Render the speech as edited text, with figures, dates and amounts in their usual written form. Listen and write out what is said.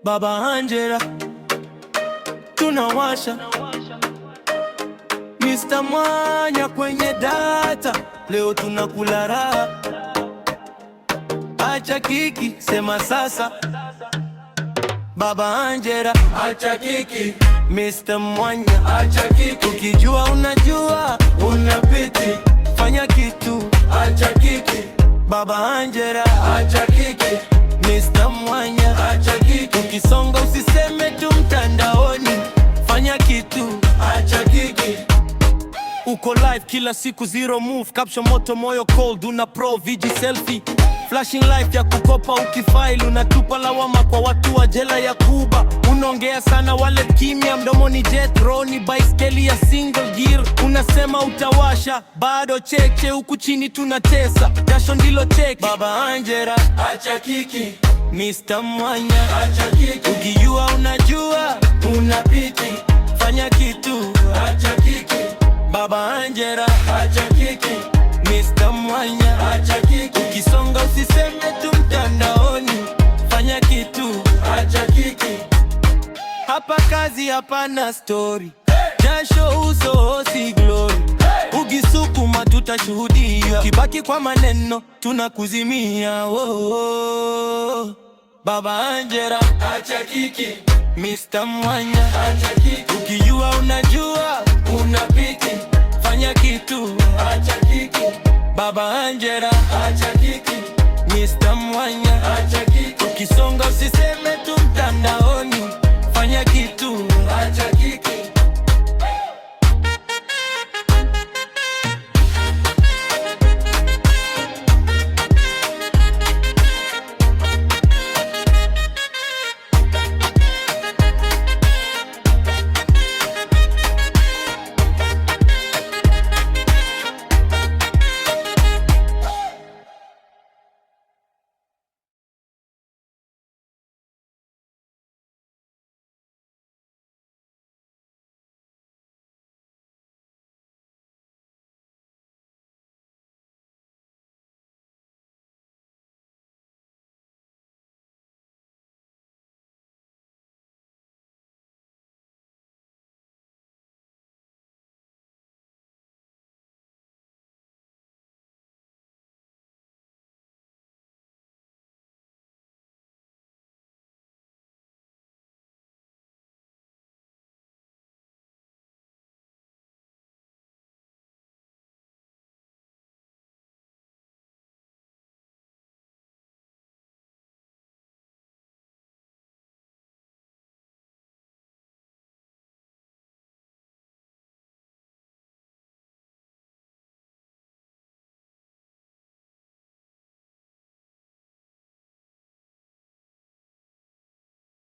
Baba Angela tunawasha, Mr. Mwanya kwenye data, leo tunakula raha. Acha kiki, sema sasa. Baba Angela acha kiki, Mr. Mwanya acha kiki, ukijua unajua, unapiti, fanya kitu. acha kiki, Baba Angela acha kiki, Mr. Mwanya acha kiki, ukisonga usiseme tu mtandaoni, fanya kitu. acha kiki. Uko live kila siku, zero move, caption moto, moyo cold, una pro viji selfie, flashing life ya kukopa, ukifile unatupa lawama kwa watu wa jela ya Kuba. Unaongea sana, wale kimya, mdomoni jet roni, baiskeli ya single gear, unasema utawasha, bado cheche, huku chini tunatesa, jasho ndilo cheki. Baba Angela acha kiki, Mr. Mwanya acha kiki, ukijua unajua, unapiti, fanya kitu. acha kiki, Baba Angela acha kiki, Mr. Mwanya acha kiki, ukisonga usiseme tu mtandaoni, fanya kitu. acha kiki. Hapa kazi, hapana story, jasho uso si glory, ukisukuma tutashuhudia, kibaki kwa maneno tunakuzimia. Oh. Baba Angela acha kiki, Mr. Mwanya acha kiki, ukijua unajua, unapiti, fanya kitu. acha kiki, Baba Angela acha kiki, Mr. Mwanya acha kiki, ukisonga usiseme tu mtandaoni, fanya kitu.